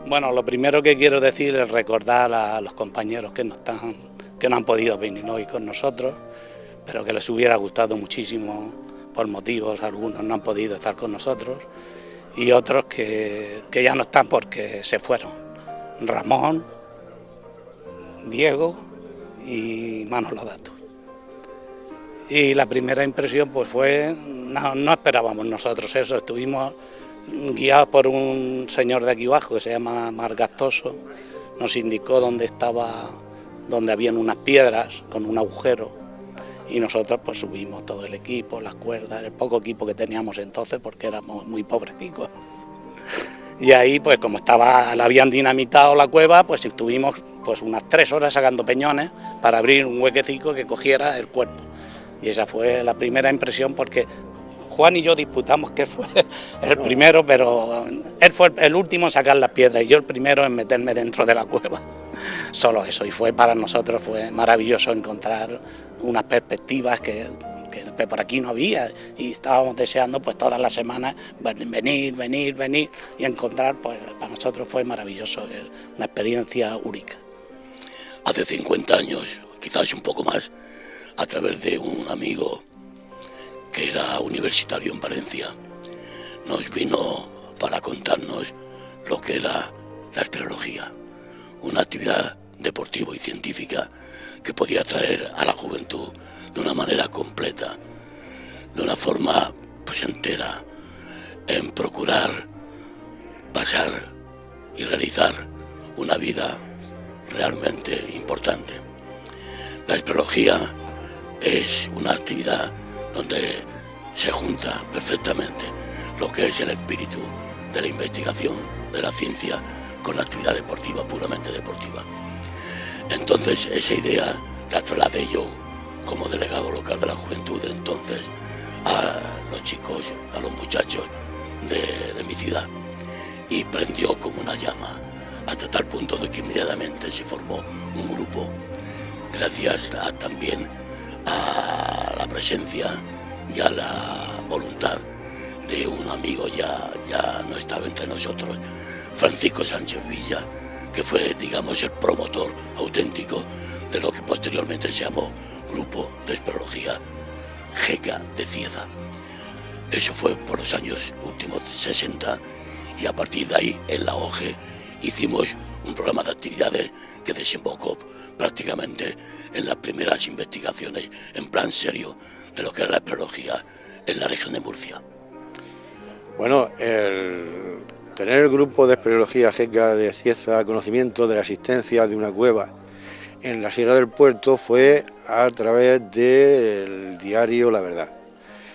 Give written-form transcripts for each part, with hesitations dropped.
Bueno, lo primero que quiero decir es recordar a los compañeros que no han podido venir hoy con nosotros, pero que les hubiera gustado muchísimo por motivos, algunos no han podido estar con nosotros y otros que ya no están porque se fueron. Ramón, Diego y Manolo Dato. Y la primera impresión pues fue, no esperábamos nosotros eso, estuvimos guiados por un señor de aquí abajo que se llama Margastoso, nos indicó dónde habían unas piedras con un agujero y nosotros pues subimos todo el equipo, las cuerdas, el poco equipo que teníamos entonces porque éramos muy pobrecicos. Y ahí pues como la habían dinamitado la cueva, pues estuvimos pues unas 3 horas sacando peñones para abrir un huequecico que cogiera el cuerpo. Y esa fue la primera impresión porque Juan y yo disputamos que fue el primero, pero él fue el último en sacar las piedras y yo el primero en meterme dentro de la cueva. Solo eso, y para nosotros fue maravilloso encontrar unas perspectivas que por aquí no había y estábamos deseando pues todas las semanas venir y encontrar, pues para nosotros fue maravilloso, una experiencia única. Hace 50 años, quizás un poco más, a través de un amigo que era universitario en Valencia, nos vino para contarnos lo que era la espeleología, una actividad deportiva y científica que podía atraer a la juventud de una manera completa, de una forma pues entera, en procurar pasar y realizar una vida realmente importante. La espeleología es una actividad donde se junta perfectamente lo que es el espíritu de la investigación, de la ciencia, con la actividad deportiva, puramente deportiva. Entonces esa idea la trasladé yo como delegado local de la juventud de entonces a los chicos, a los muchachos de mi ciudad, y prendió como una llama hasta tal punto de que inmediatamente se formó un grupo, gracias también a la presencia y a la voluntad de un amigo, ya no estaba entre nosotros, Francisco Sánchez Villa, que fue, digamos, el promotor auténtico de lo que posteriormente se llamó Grupo de Espeleología GECA de Cieza. Eso fue por los años últimos 60 y a partir de ahí en la OGE hicimos un programa de actividades que desembocó prácticamente en las primeras investigaciones en plan serio de lo que era la espeleología en la región de Murcia. Bueno, tener el grupo de espeleología GECA de Cieza conocimiento de la existencia de una cueva en la Sierra del Puerto fue a través del diario La Verdad.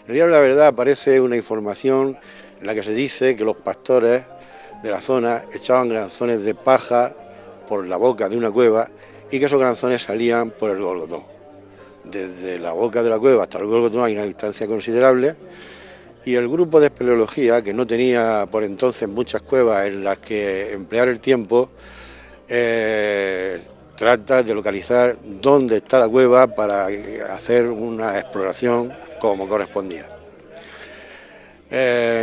En el diario La Verdad aparece una información en la que se dice que los pastores de la zona echaban granzones de paja por la boca de una cueva y que esos granzones salían por el Golgotón. Desde la boca de la cueva hasta el Golgotón hay una distancia considerable y el grupo de espeleología, que no tenía por entonces muchas cuevas en las que emplear el tiempo, trata de localizar dónde está la cueva para hacer una exploración como correspondía.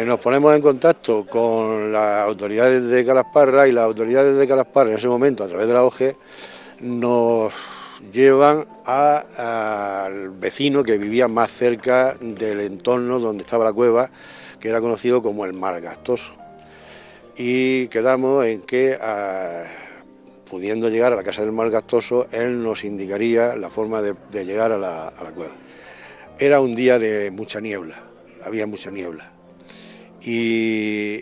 Nos ponemos en contacto con las autoridades de Calasparra y las autoridades de Calasparra en ese momento, a través de la OGE, nos llevan al vecino que vivía más cerca del entorno donde estaba la cueva, que era conocido como el Margastoso. Y quedamos en que, pudiendo llegar a la casa del Margastoso, él nos indicaría la forma de llegar a la cueva. Era un día de mucha niebla, había mucha niebla. Y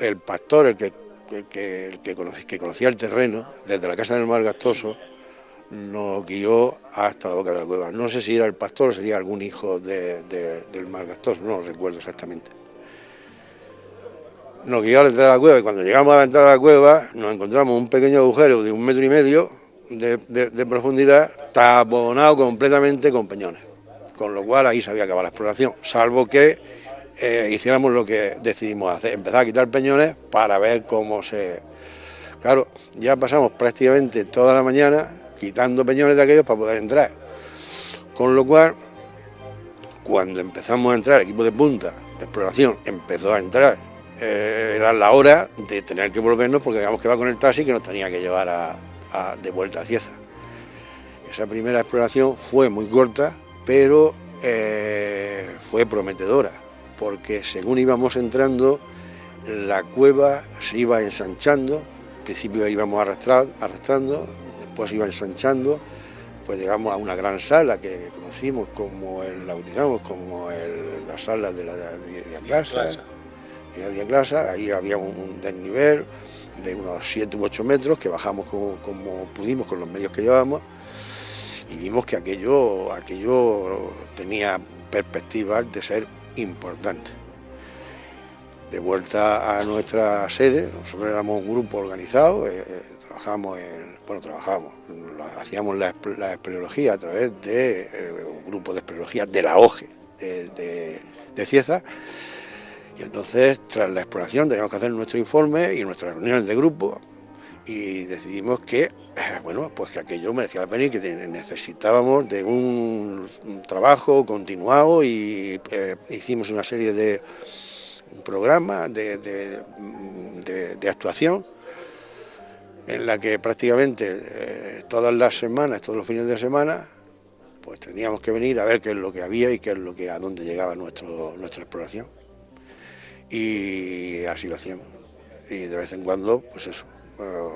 el pastor, el que conocía el terreno, desde la casa del Margastoso, nos guió hasta la boca de la cueva. No sé si era el pastor o sería algún hijo del Margastoso, no lo recuerdo exactamente. Nos guió a la entrada de la cueva y cuando llegamos a la entrada de la cueva nos encontramos un pequeño agujero de 1,5 metros de profundidad, taponado completamente con peñones, con lo cual ahí se había acabado la exploración, salvo que hiciéramos lo que decidimos hacer, empezar a quitar peñones para ver cómo se... Claro, ya pasamos prácticamente toda la mañana quitando peñones de aquellos para poder entrar, con lo cual, cuando empezamos a entrar, el equipo de punta de exploración empezó a entrar era la hora de tener que volvernos porque habíamos quedado con el taxi que nos tenía que llevar de vuelta a Cieza. Esa primera exploración fue muy corta, pero fue prometedora, porque según íbamos entrando, la cueva se iba ensanchando. Al principio íbamos arrastrando, después iba ensanchando, pues llegamos a una gran sala que conocimos la bautizamos como la sala de la Diaclasa. Ahí había un desnivel de unos 7 u 8 metros que bajamos como pudimos con los medios que llevábamos y vimos que aquello tenía perspectivas de ser importante. De vuelta a nuestra sede, nosotros éramos un grupo organizado, hacíamos la espeleología a través de un grupo de espeleología de la OGE de Cieza, y entonces tras la exploración teníamos que hacer nuestro informe y nuestras reuniones de grupo y decidimos que que aquello merecía la pena y que necesitábamos de un trabajo continuado y hicimos una serie de programas de actuación en la que prácticamente todas las semanas, todos los fines de semana, pues teníamos que venir a ver qué es lo que había y a dónde llegaba nuestra exploración. Y así lo hacíamos. Y de vez en cuando, pues eso,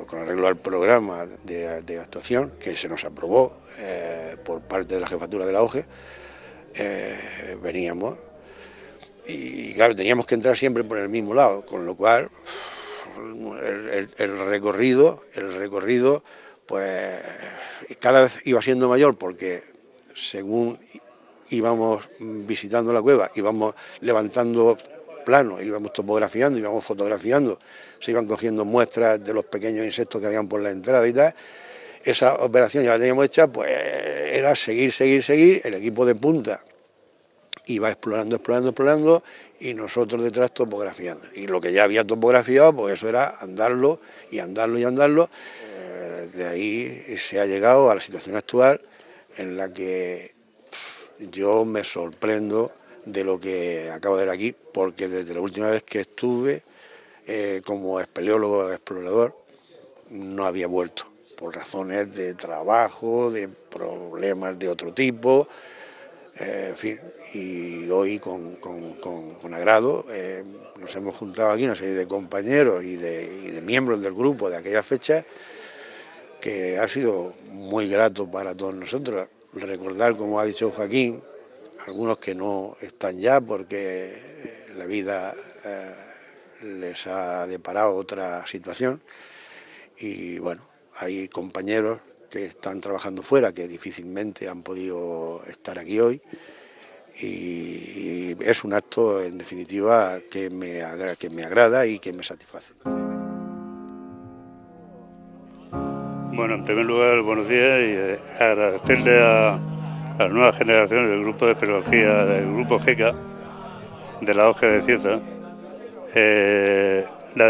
con arreglo al programa de actuación que se nos aprobó por parte de la jefatura de la OGE, veníamos. Y claro, teníamos que entrar siempre por el mismo lado, con lo cual el recorrido pues cada vez iba siendo mayor porque según íbamos visitando la cueva, íbamos levantando planos, íbamos topografiando, íbamos fotografiando, se iban cogiendo muestras de los pequeños insectos que habían por la entrada y tal. Esa operación ya la teníamos hecha, pues era seguir, el equipo de punta iba explorando y nosotros detrás topografiando. Y lo que ya había topografiado, pues eso era andarlo. De ahí se ha llegado a la situación actual en la que yo me sorprendo de lo que acabo de ver aquí, porque desde la última vez que estuve como espeleólogo explorador no había vuelto, por razones de trabajo, de problemas de otro tipo. En fin, y hoy con agrado nos hemos juntado aquí una serie de compañeros y de miembros del grupo de aquella fecha, que ha sido muy grato para todos nosotros. Recordar, como ha dicho Joaquín, algunos que no están ya porque la vida les ha deparado otra situación, y bueno, hay compañeros que están trabajando fuera, que difícilmente han podido estar aquí hoy, y es un acto, en definitiva, que me agrada y que me satisface. Bueno, en primer lugar, buenos días y agradecerle a las nuevas generaciones del grupo de espeleología, del grupo GECA, de la OGE de Cieza, la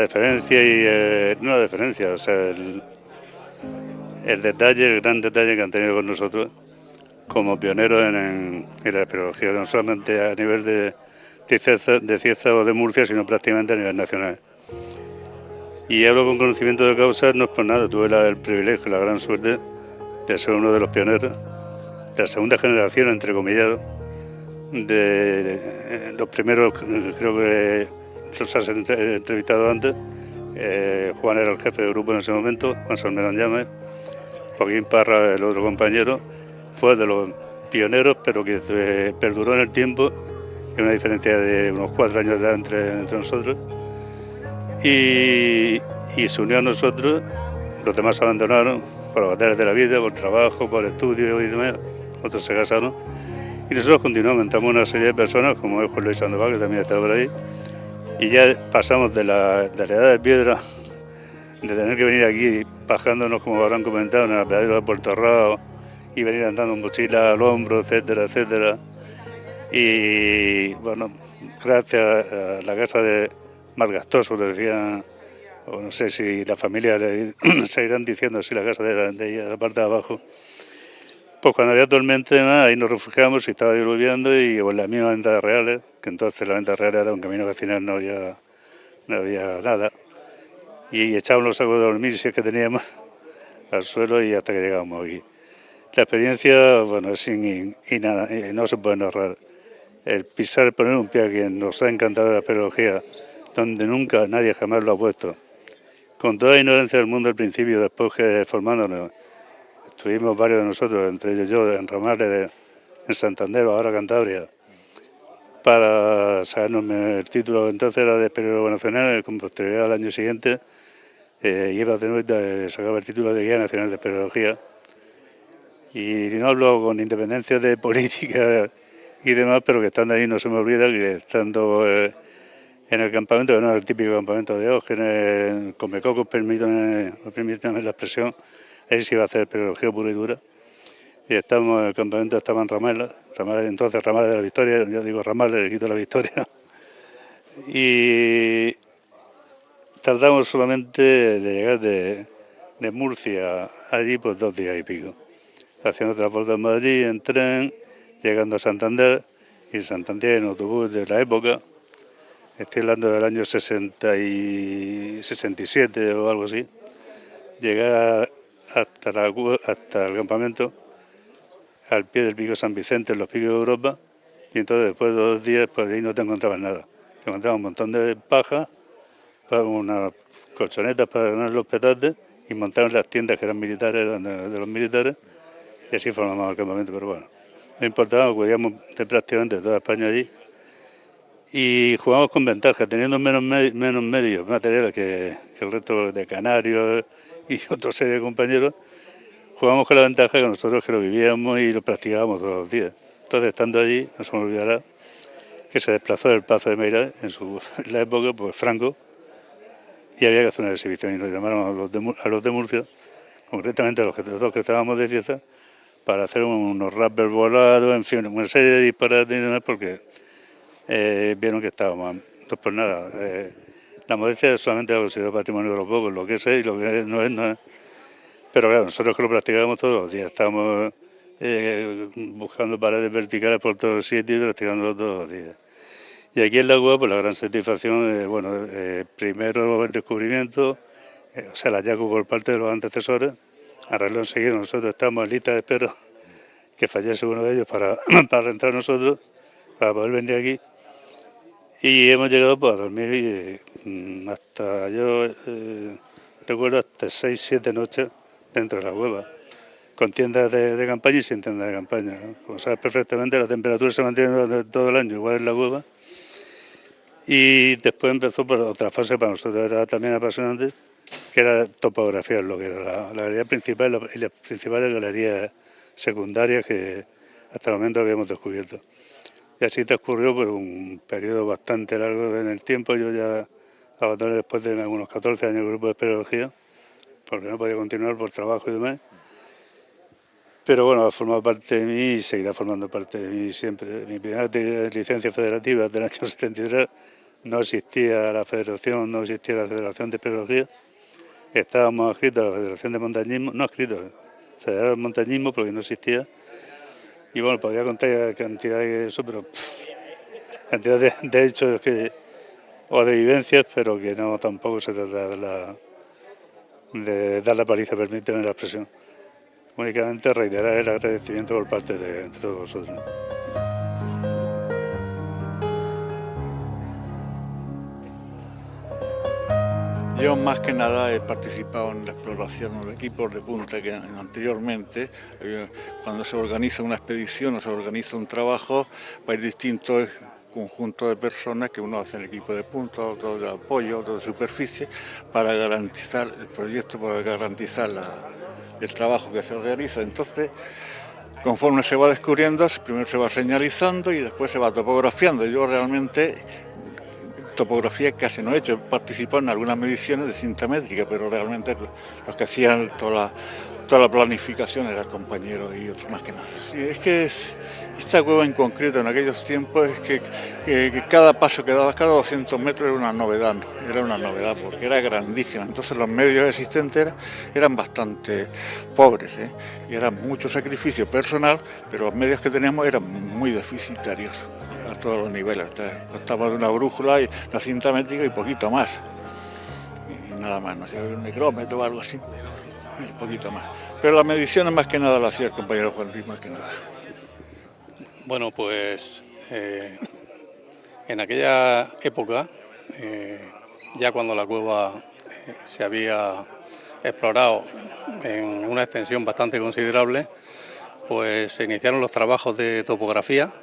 deferencia o sea, el detalle, el gran detalle que han tenido con nosotros como pioneros en la espeleología, no solamente a nivel de Cieza o de Murcia, sino prácticamente a nivel nacional. Y hablo con conocimiento de causa, no es por nada, tuve el privilegio, la gran suerte de ser uno de los pioneros de la segunda generación, entrecomillado, de los primeros, creo que los has entrevistado antes. Juan era el jefe de grupo en ese momento, Juan Salmerón Llames. Joaquín Parra, el otro compañero, fue de los pioneros, pero que perduró en el tiempo, hay una diferencia de unos 4 años de edad entre nosotros, y se unió a nosotros. Los demás se abandonaron por los batallas de la vida, por trabajo, por estudio y demás, otros se casaron, y nosotros continuamos, entramos una serie de personas, como es Juan Luis Sandoval, que también está por ahí, y ya pasamos de la edad de piedra, de tener que venir aquí bajándonos, como habrán comentado, en el apeadero de Puerto Rao, y venir andando en mochila al hombro, etcétera. Y bueno, gracias a la casa de Margastoso, le decían, o no sé si la familia se irán diciendo si la casa de ella, la parte de abajo, pues cuando había tormenta ahí nos refugiamos y estaba diluviando, y en las mismas ventas reales, que entonces la venta real era un camino que al final no no había nada. Y echábamos los sacos de dormir, si es que teníamos, al suelo y hasta que llegábamos aquí. La experiencia, bueno, es no se puede narrar. El pisar, poner un pie a quien nos ha encantado la espeleología, donde nunca nadie jamás lo ha puesto. Con toda la ignorancia del mundo al principio, después que formándonos, estuvimos varios de nosotros, entre ellos yo, en Ramales, en Santander, ahora Cantabria, para sacarnos el título. Entonces era de espeleólogo nacional, con posterioridad al año siguiente iba a tener, sacaba el título de Guía Nacional de Espeleología. Y no hablo con independencia de política y demás, pero que estando ahí no se me olvida que estando en el campamento, que no es el típico campamento de Diógenes, Comecocos, permítanme la expresión, ahí se iba a hacer espeleología pura y dura. Y estamos en el campamento, estaba en Ramales entonces Ramales de la Victoria, yo digo Ramales, le quito la Victoria. Y tardamos solamente de llegar de Murcia allí pues 2 días y pico, haciendo transporte en Madrid, en tren, llegando a Santander, y en Santander en autobús de la época, estoy hablando del año 67 o algo así, llegar hasta el campamento, al pie del pico San Vicente, en los picos de Europa, y entonces después de 2 días, pues ahí no te encontrabas nada. Te encontrabas un montón de paja, unas colchonetas para ganar los petates, y montaron las tiendas que eran militares, eran de los militares, y así formamos el campamento. Pero bueno, no importaba, acudíamos de prácticamente toda España allí, y jugamos con ventaja, teniendo menos medios materiales que el resto de canarios y otra serie de compañeros. Jugamos con la ventaja que nosotros que lo vivíamos y lo practicábamos todos los días. Entonces, estando allí, no se me olvidará que se desplazó del Pazo de Meira en la época, pues Franco, y había que hacer una exhibición, y nos llamaron a los de Murcia, concretamente a los dos que estábamos de fiesta, para hacer unos rappers volados, en fin, una serie de disparates y demás, porque vieron que estábamos, no por nada. La modestia solamente la considero patrimonio de los pocos, lo que es y lo que no es. Pero claro, nosotros que lo practicábamos todos los días, estábamos buscando paredes verticales por todos los sitios y practicándolo todos los días. Y aquí en la UA, pues la gran satisfacción, primero el descubrimiento, o sea, el hallazgo por parte de los antecesores, arregló enseguida, nosotros estamos en lista de espera, que fallece uno de ellos para reentrar nosotros, para poder venir aquí. Y hemos llegado pues, a dormir hasta, recuerdo, hasta 6-7 noches dentro de la cueva, con tiendas de campaña y sin tiendas de campaña. Como sabes perfectamente, la temperatura se mantiene durante todo el año, igual en la cueva. Y después empezó por otra fase para nosotros, era también apasionante, que era topografiar lo que era la galería principal y las principales galerías secundarias que hasta el momento habíamos descubierto. Y así transcurrió pues, un periodo bastante largo en el tiempo. Yo ya abandoné después de unos 14 años el grupo de espeleología, porque no podía continuar por trabajo y demás. Pero bueno, ha formado parte de mí y seguirá formando parte de mí siempre. Mi primera licencia federativa del año 73 no existía la federación, no existía la Federación de Espeleología. Estábamos adscritos a la Federación de Montañismo, no adscritos, Federación de Montañismo porque no existía. Y bueno, podría contar cantidad de eso, pero cantidad de hechos o de vivencias, pero que no tampoco se trata de dar la paliza, permíteme la expresión. Únicamente reiterar el agradecimiento por parte de todos vosotros. Yo más que nada he participado en la exploración de equipos de punta que anteriormente, cuando se organiza una expedición o se organiza un trabajo, hay distintos conjuntos de personas que uno hace el equipo de punta, otro de apoyo, otro de superficie, para garantizar el proyecto, para garantizar el trabajo que se realiza. Entonces, conforme se va descubriendo, primero se va señalizando y después se va topografiando. Yo realmente topografía casi no he hecho, he participado en algunas mediciones de cinta métrica, pero realmente los que hacían toda la planificación era el compañero y otros más que nada. Sí, es que esta cueva en concreto en aquellos tiempos es que cada paso que daba, cada 200 metros era una novedad, porque era grandísima. Entonces los medios existentes eran bastante pobres, y era mucho sacrificio personal, pero los medios que teníamos eran muy deficitarios. a todos los niveles. Costaba una brújula y una cinta métrica y poquito más. Y nada más, no sé, un micrómetro o algo así, y poquito más. Pero las mediciones más que nada las hacía el compañero Juan Luis, más que nada. Bueno, pues en aquella época, ya cuando la cueva se había explorado en una extensión bastante considerable, pues se iniciaron los trabajos de topografía,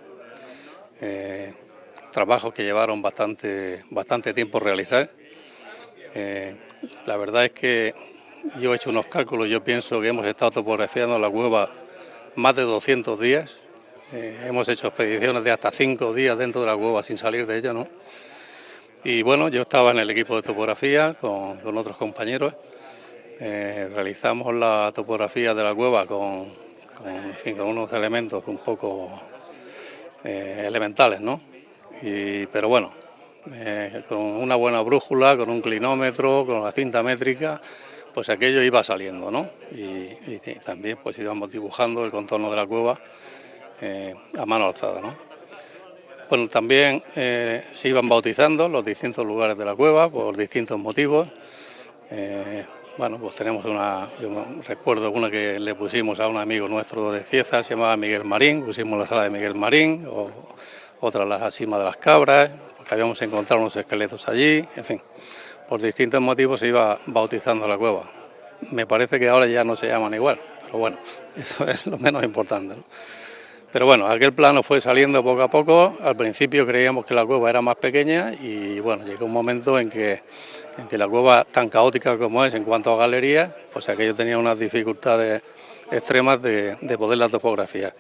trabajos que llevaron bastante tiempo realizar. La verdad es que yo he hecho unos cálculos, yo pienso que hemos estado topografiando la cueva más de 200 días, hemos hecho expediciones de hasta 5 días dentro de la cueva sin salir de ella, ¿no? Y bueno, yo estaba en el equipo de topografía con otros compañeros, realizamos la topografía de la cueva con unos elementos un poco elementales, ¿no? Pero bueno, con una buena brújula, con un clinómetro, con la cinta métrica, pues aquello iba saliendo, ¿no? Y también pues íbamos dibujando el contorno de la cueva a mano alzada, ¿no? Bueno, también se iban bautizando los distintos lugares de la cueva por distintos motivos. Bueno, pues tenemos yo recuerdo una que le pusimos a un amigo nuestro de Cieza, se llamaba Miguel Marín, pusimos la sala de Miguel Marín, o otra la cima de las cabras, porque habíamos encontrado unos esqueletos allí, en fin, por distintos motivos se iba bautizando la cueva. Me parece que ahora ya no se llaman igual, pero bueno, eso es lo menos importante, ¿no? Pero bueno, aquel plano fue saliendo poco a poco. Al principio creíamos que la cueva era más pequeña y bueno, llegó un momento en que la cueva, tan caótica como es en cuanto a galerías, pues aquello tenía unas dificultades extremas de poderla topografiar.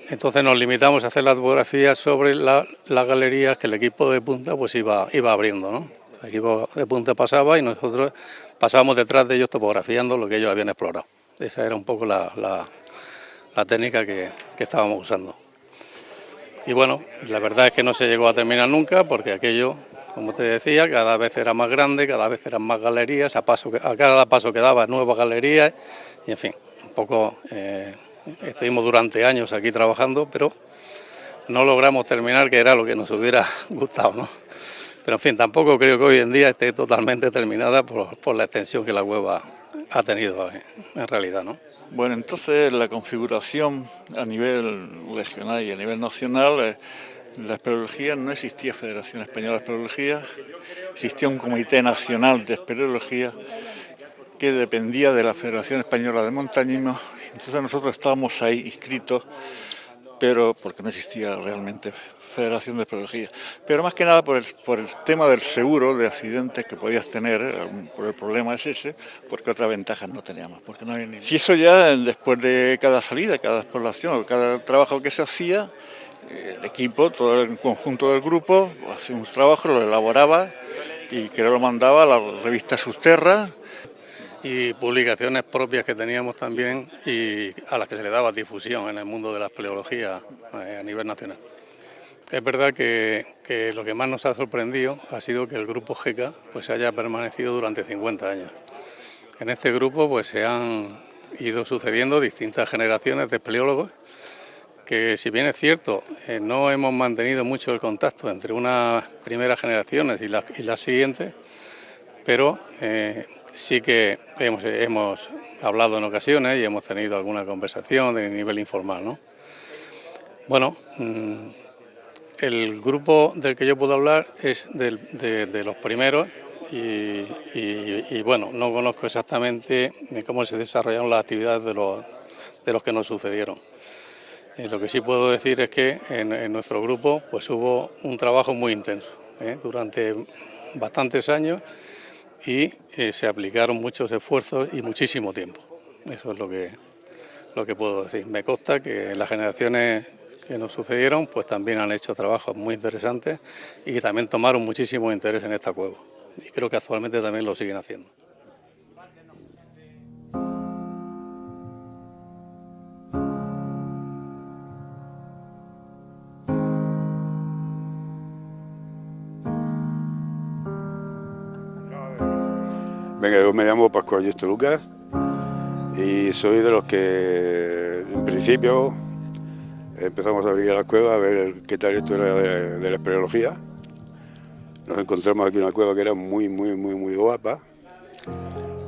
Entonces nos limitamos a hacer la topografía sobre las galerías que el equipo de punta pues iba abriendo, ¿no? El equipo de punta pasaba y nosotros pasábamos detrás de ellos topografiando lo que ellos habían explorado. Esa era un poco la técnica que estábamos usando. Y bueno, la verdad es que no se llegó a terminar nunca porque aquello, como te decía, cada vez era más grande, cada vez eran más galerías, a cada paso que daba nuevas galerías y en fin, un poco estuvimos durante años aquí trabajando, pero no logramos terminar, que era lo que nos hubiera gustado, ¿no? Pero en fin, tampoco creo que hoy en día esté totalmente terminada por la extensión que la cueva ha tenido en realidad, ¿no? Bueno, entonces la configuración a nivel regional y a nivel nacional, la espeleología no existía Federación Española de Espeleología, existía un Comité Nacional de Espeleología que dependía de la Federación Española de Montañismo, entonces nosotros estábamos ahí inscritos, pero porque no existía realmente Federación de Espeleología, pero más que nada por el tema del seguro de accidentes que podías tener, por el problema es ese, porque otras ventajas no teníamos, porque no había ni... Si eso ya después de cada salida, cada exploración, cada trabajo que se hacía, el equipo, todo el conjunto del grupo, hacía un trabajo, lo elaboraba y que lo mandaba a la revista Susterra. Y publicaciones propias que teníamos también y a las que se le daba difusión en el mundo de la espeleología a nivel nacional. Es verdad que lo que más nos ha sorprendido ha sido que el grupo GECA pues haya permanecido durante 50 años. En este grupo pues se han ido sucediendo distintas generaciones de espeleólogos que, si bien es cierto, no hemos mantenido mucho el contacto entre unas primeras generaciones y las siguientes, pero sí que hemos hablado en ocasiones y hemos tenido alguna conversación de nivel informal, ¿no? Bueno, el grupo del que yo puedo hablar es de los primeros y bueno, no conozco exactamente cómo se desarrollaron las actividades de los que nos sucedieron. Lo que sí puedo decir es que en nuestro grupo pues hubo un trabajo muy intenso durante bastantes años y se aplicaron muchos esfuerzos y muchísimo tiempo. Eso es lo que puedo decir. Me consta que las generaciones que nos sucedieron pues también han hecho trabajos muy interesantes y que también tomaron muchísimo interés en esta cueva. Y creo que actualmente también lo siguen haciendo. Venga, yo me llamo Pascual Justo Lucas y soy de los que en principio Empezamos a abrir las cuevas, a ver qué tal esto era de la espeleología. Nos encontramos aquí una cueva que era muy guapa.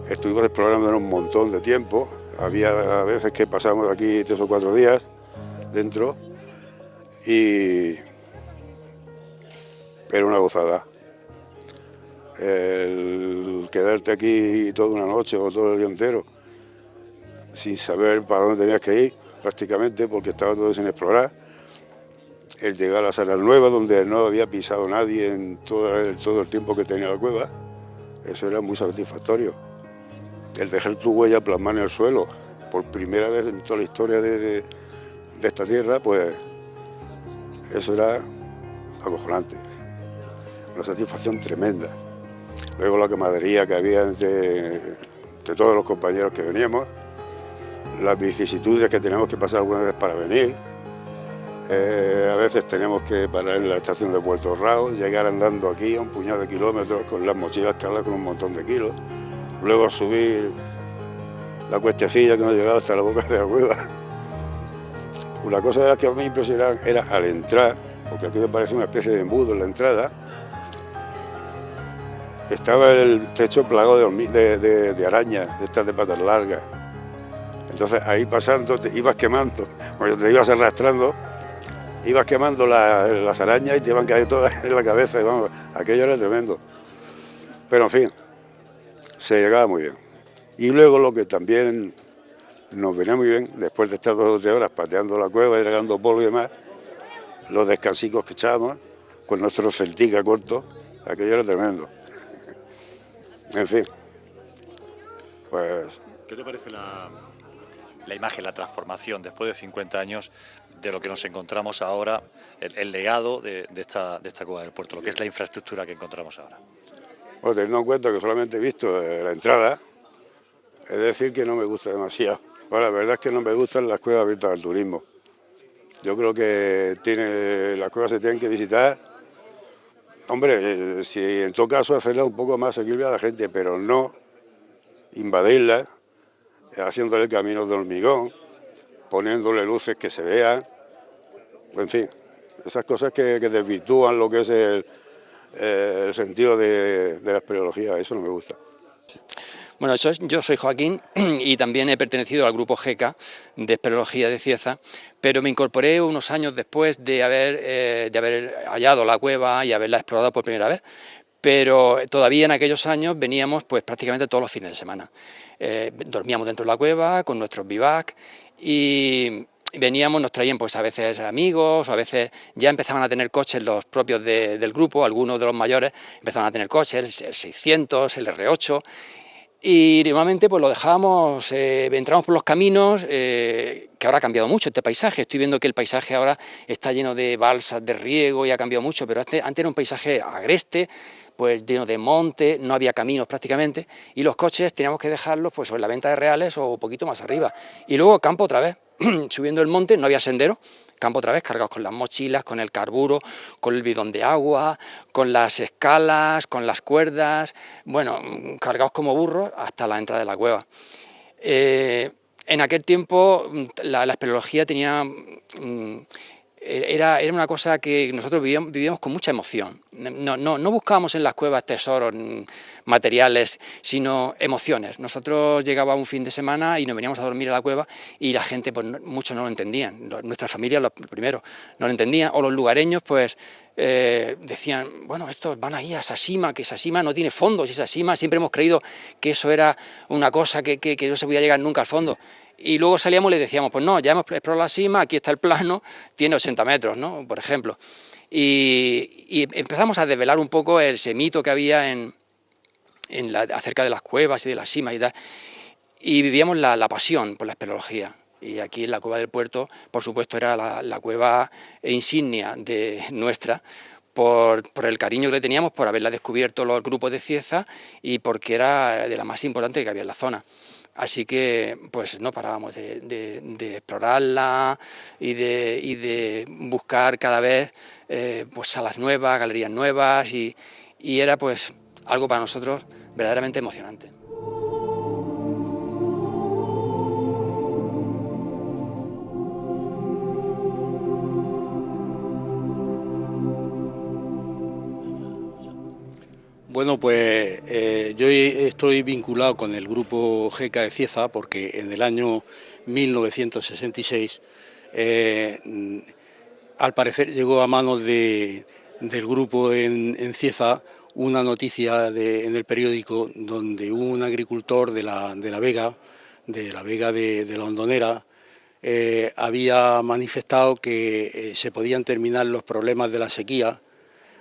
Estuvimos explorando un montón de tiempo. Había veces que pasábamos aquí 3 o 4 días dentro y era una gozada. El quedarte aquí toda una noche o todo el día entero sin saber para dónde tenías que ir, prácticamente, porque estaba todo sin explorar. El llegar a las salas nuevas, donde no había pisado nadie en todo el tiempo que tenía la cueva, eso era muy satisfactorio. El dejar tu huella plasmada en el suelo, por primera vez en toda la historia de esta tierra, pues eso era acojonante, una satisfacción tremenda. Luego la camaradería que había entre todos los compañeros que veníamos, las vicisitudes que teníamos que pasar alguna vez para venir. A veces teníamos que parar en la estación de Puerto Rao, llegar andando aquí a un puñado de kilómetros con las mochilas cargadas con un montón de kilos, luego subir la cuestecilla que nos llegaba hasta la boca de la cueva. Una cosa de las que a mí me impresionaron era al entrar, porque aquí me parece una especie de embudo en la entrada, estaba el techo plagado de arañas, de estas de patas largas. Entonces ahí pasando te ibas quemando, cuando te ibas arrastrando, ibas quemando las arañas y te iban a caer todas en la cabeza, y vamos, aquello era tremendo. Pero en fin, se llegaba muy bien. Y luego lo que también nos venía muy bien, después de estar 2 o 3 horas pateando la cueva y regando polvo y demás, los descansicos que echábamos, con nuestro celtica corto, aquello era tremendo. En fin, pues... ¿Qué te parece la imagen, la transformación después de 50 años de lo que nos encontramos ahora, el legado de esta cueva del puerto, lo que es la infraestructura que encontramos ahora? Bueno, teniendo en cuenta que solamente he visto la entrada, es decir que no me gusta demasiado. Bueno, la verdad es que no me gustan las cuevas abiertas al turismo. Yo creo que las cuevas se tienen que visitar. Hombre, si en todo caso hacerla un poco más asequible a la gente, pero no invadirla, haciéndole caminos de hormigón, poniéndole luces que se vean, en fin, esas cosas que desvirtúan lo que es el sentido de la espeleología, eso no me gusta. Bueno, yo soy Joaquín y también he pertenecido al grupo GECA de espeleología de Cieza, pero me incorporé unos años después de haber hallado la cueva y haberla explorado por primera vez, pero todavía en aquellos años veníamos pues prácticamente todos los fines de semana. Dormíamos dentro de la cueva con nuestros bivac y veníamos, nos traían pues a veces amigos, o a veces ya empezaban a tener coches los propios del grupo, algunos de los mayores empezaban a tener coches, el 600, el R8, y normalmente pues lo dejábamos, entramos por los caminos, que ahora ha cambiado mucho este paisaje. Estoy viendo que el paisaje ahora está lleno de balsas de riego y ha cambiado mucho, pero antes era un paisaje agreste, pues lleno de monte, no había caminos prácticamente, y los coches teníamos que dejarlos pues en la venta de reales o un poquito más arriba. Y luego campo otra vez, subiendo el monte, no había sendero, campo otra vez, cargados con las mochilas, con el carburo, con el bidón de agua, con las escalas, con las cuerdas, bueno, cargados como burros hasta la entrada de la cueva. En aquel tiempo la espeleología tenía... Era una cosa que nosotros vivíamos con mucha emoción. No buscábamos en las cuevas tesoros materiales, sino emociones. Nosotros llegábamos un fin de semana y nos veníamos a dormir a la cueva y la gente, pues muchos no lo entendían. Nuestra familia, lo primero, no lo entendían. O los lugareños, pues decían, bueno, estos van ahí a Sasima, que Sasima no tiene fondos, y Sasima siempre hemos creído que eso era una cosa que no se podía llegar nunca al fondo. Y luego salíamos y le decíamos, pues no, ya hemos explorado la cima, aquí está el plano, tiene 80 metros, ¿no?, por ejemplo. Y empezamos a desvelar un poco ese mito que había acerca de las cuevas y de las cimas y tal. Y vivíamos la pasión por la espeleología. Y aquí en la cueva del puerto, por supuesto, era la cueva insignia de nuestra, por el cariño que le teníamos, por haberla descubierto los grupos de Cieza y porque era de la más importante que había en la zona. Así que pues no parábamos de explorarla y de buscar cada vez pues salas nuevas, galerías nuevas y era pues algo para nosotros verdaderamente emocionante. Bueno, pues yo estoy vinculado con el grupo GECA de Cieza porque en el año 1966 al parecer llegó a manos del grupo en Cieza una noticia en el periódico donde un agricultor de la Vega de la Hondonera, había manifestado que se podían terminar los problemas de la sequía,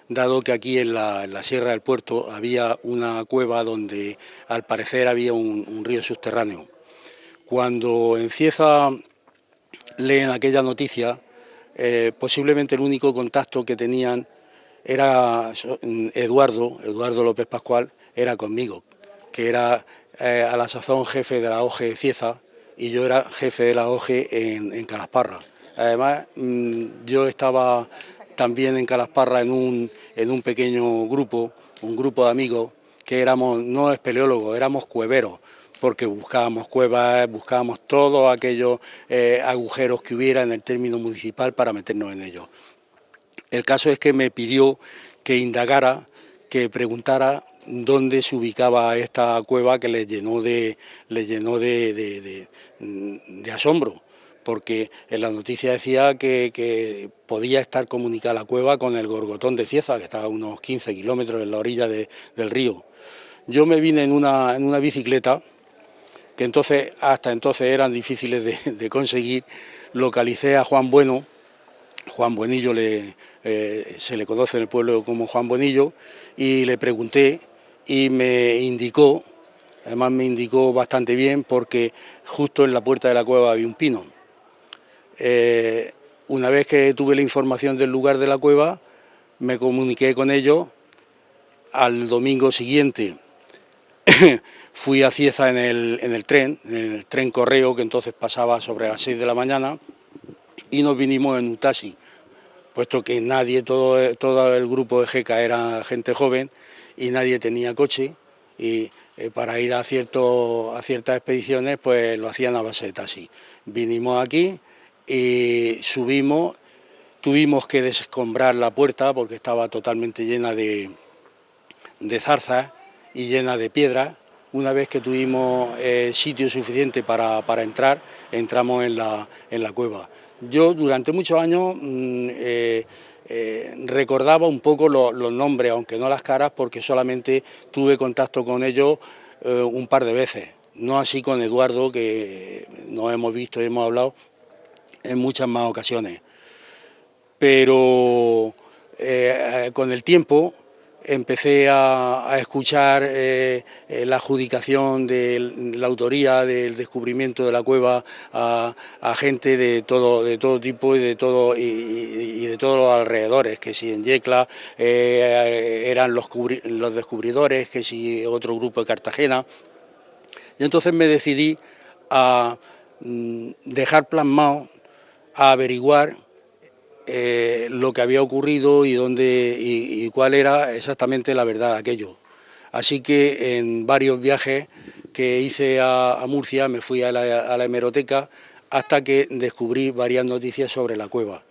dado que aquí en la Sierra del Puerto había una cueva donde al parecer había un río subterráneo. Cuando en Cieza leen aquella noticia, posiblemente el único contacto que tenían era Eduardo López Pascual, era conmigo, que era a la sazón jefe de la OGE de Cieza y yo era jefe de la OGE en Calasparra. Además, yo estaba también en Calasparra en un pequeño grupo, un grupo de amigos que éramos no espeleólogos, éramos cueveros, porque buscábamos cuevas, buscábamos todos aquellos agujeros que hubiera en el término municipal para meternos en ellos. El caso es que me pidió que indagara, que preguntara dónde se ubicaba esta cueva que le llenó de asombro, porque en la noticia decía que podía estar comunicada la cueva con el Gorgotón de Cieza, que estaba a unos 15 kilómetros en la orilla del río. Yo me vine en una bicicleta, que hasta entonces eran difíciles de conseguir. Localicé a Juan Bueno, Juan Buenillo se le conoce en el pueblo como Juan Buenillo, y le pregunté y me indicó, además me indicó bastante bien porque justo en la puerta de la cueva había un pino. Una vez que tuve la información del lugar de la cueva, me comuniqué con ellos. Al domingo siguiente fui a Cieza en el tren correo, que entonces pasaba sobre las 6 de la mañana, y nos vinimos en un taxi, puesto que nadie, todo el grupo de GECA era gente joven y nadie tenía coche, y para ir a ciertas expediciones pues lo hacían a base de taxi. Vinimos aquí y subimos, tuvimos que desescombrar la puerta porque estaba totalmente llena de zarzas y llena de piedras. Una vez que tuvimos sitio suficiente para entrar, entramos en la cueva. Yo durante muchos años recordaba un poco los nombres, aunque no las caras, porque solamente tuve contacto con ellos un par de veces. No así con Eduardo, que nos hemos visto y hemos hablado en muchas más ocasiones. Pero con el tiempo empecé a escuchar la adjudicación de la autoría del descubrimiento de la cueva a gente de todo tipo y de todos los alrededores, que si en Yecla eran los descubridores, que si otro grupo de Cartagena. Y entonces me decidí a dejar plasmado, a averiguar lo que había ocurrido y cuál era exactamente la verdad de aquello. Así que en varios viajes que hice a Murcia me fui a la hemeroteca hasta que descubrí varias noticias sobre la cueva.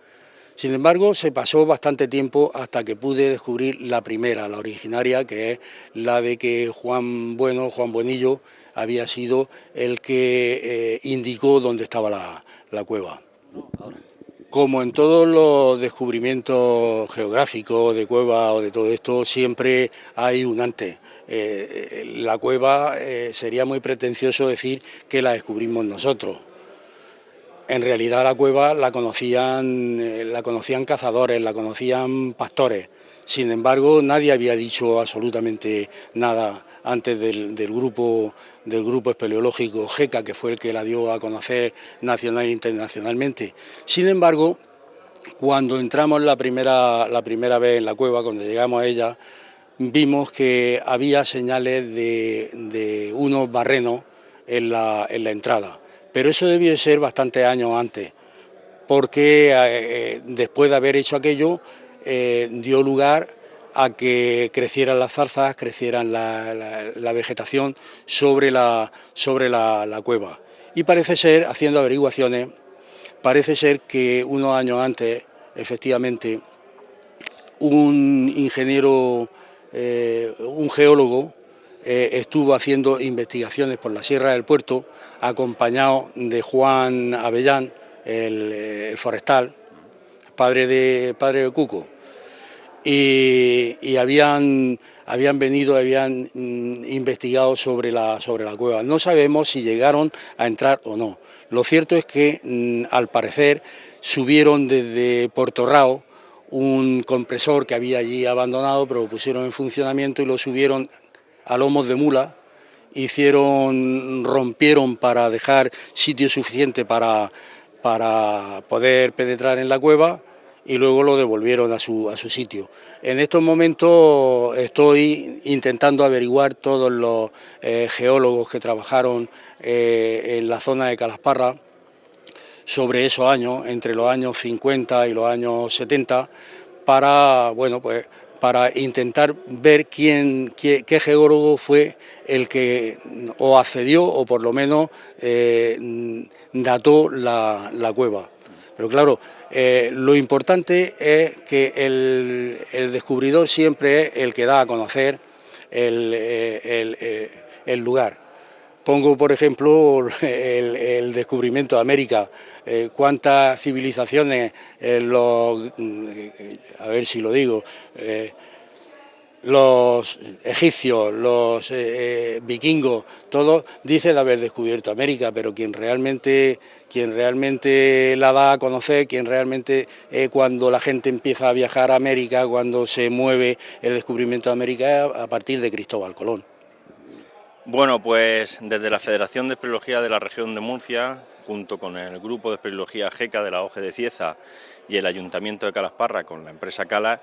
Sin embargo, se pasó bastante tiempo hasta que pude descubrir la primera, la originaria, que es la de que Juan Buenillo, había sido el que indicó dónde estaba la cueva. Como en todos los descubrimientos geográficos de cuevas o de todo esto, siempre hay un antes. La cueva sería muy pretencioso decir que la descubrimos nosotros. En realidad la cueva la conocían cazadores, la conocían pastores. Sin embargo, nadie había dicho absolutamente nada antes del grupo espeleológico GECA, que fue el que la dio a conocer nacional e internacionalmente. Sin embargo, cuando entramos la primera vez en la cueva, cuando llegamos a ella, vimos que había señales de unos barrenos en la entrada. Pero eso debió de ser bastantes años antes, porque después de haber hecho aquello, dio lugar a que crecieran las zarzas, crecieran la vegetación sobre la cueva. Y parece ser, haciendo averiguaciones, parece ser que unos años antes, efectivamente, un ingeniero un geólogo estuvo haciendo investigaciones por la Sierra del Puerto, acompañado de Juan Avellán, el forestal, padre de Cuco, y habían investigado sobre la cueva. No sabemos si llegaron a entrar o no. Lo cierto es que, al parecer, subieron desde Portorrao un compresor que había allí abandonado, pero lo pusieron en funcionamiento y lo subieron a lomos de mula, rompieron para dejar sitio suficiente para poder penetrar en la cueva y luego lo devolvieron a su sitio. En estos momentos estoy intentando averiguar todos los geólogos que trabajaron en la zona de Calasparra sobre esos años, entre los años 50 y los años 70, para intentar ver qué geólogo fue el que o accedió o por lo menos dató la cueva. Pero claro, lo importante es que el descubridor siempre es el que da a conocer el lugar. Pongo, por ejemplo, el descubrimiento de América. Cuántas civilizaciones, a ver si lo digo, los egipcios, los vikingos, todos dicen haber descubierto América, pero quien realmente la da a conocer, quien realmente cuando la gente empieza a viajar a América, cuando se mueve el descubrimiento de América, es a partir de Cristóbal Colón. Bueno, pues desde la Federación de Espeleología de la región de Murcia, junto con el grupo de espeleología GECA de la OGE de Cieza y el Ayuntamiento de Calasparra con la empresa Cala,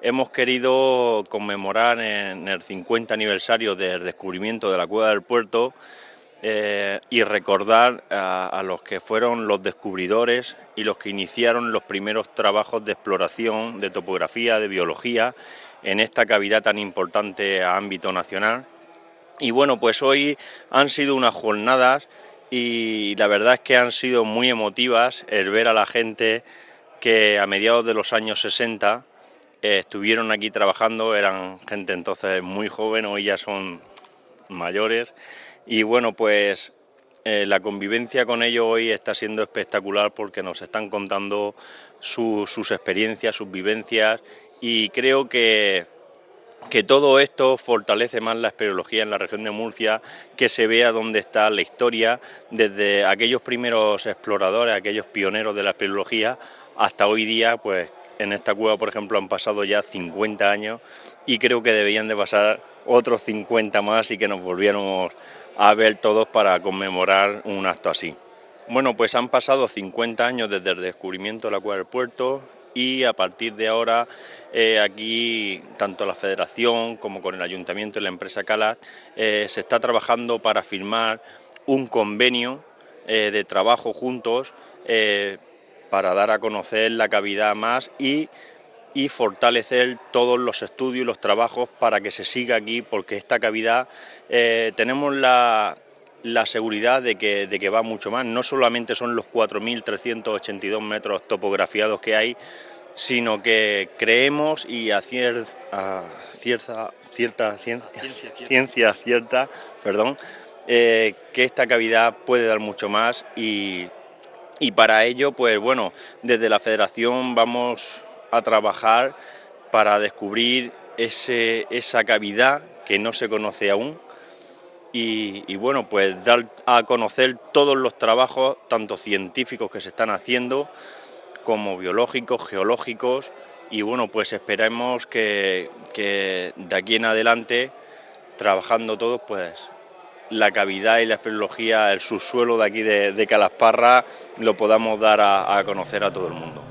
hemos querido conmemorar en el 50 aniversario del descubrimiento de la Cueva del Puerto y recordar a los que fueron los descubridores y los que iniciaron los primeros trabajos de exploración, de topografía, de biología en esta cavidad tan importante a ámbito nacional. Y bueno, pues hoy han sido unas jornadas y la verdad es que han sido muy emotivas el ver a la gente que a mediados de los años 60 estuvieron aquí trabajando, eran gente entonces muy joven, hoy ya son mayores y bueno, pues la convivencia con ellos hoy está siendo espectacular porque nos están contando sus experiencias, sus vivencias y creo que todo esto fortalece más la espeleología en la región de Murcia, que se vea dónde está la historia, desde aquellos primeros exploradores, aquellos pioneros de la espeleología, hasta hoy día, pues en esta cueva, por ejemplo, han pasado ya 50 años y creo que deberían de pasar otros 50 más y que nos volviéramos a ver todos para conmemorar un acto así. Bueno, pues han pasado 50 años desde el descubrimiento de la Cueva del Puerto, y a partir de ahora aquí tanto la Federación como con el Ayuntamiento y la empresa Cala se está trabajando para firmar un convenio de trabajo juntos para dar a conocer la cavidad más y fortalecer todos los estudios y los trabajos para que se siga aquí, porque esta cavidad tenemos la seguridad de que va mucho más. No solamente son los 4.382 metros topografiados que hay, sino que creemos y a ciencia cierta, que esta cavidad puede dar mucho más y para ello, pues bueno, desde la Federación vamos a trabajar para descubrir esa cavidad que no se conoce aún. Y bueno, pues dar a conocer todos los trabajos, tanto científicos que se están haciendo, como biológicos, geológicos, y bueno, pues esperemos que de aquí en adelante, trabajando todos, pues la cavidad y la espeleología, el subsuelo de aquí de Calasparra, lo podamos dar a conocer a todo el mundo.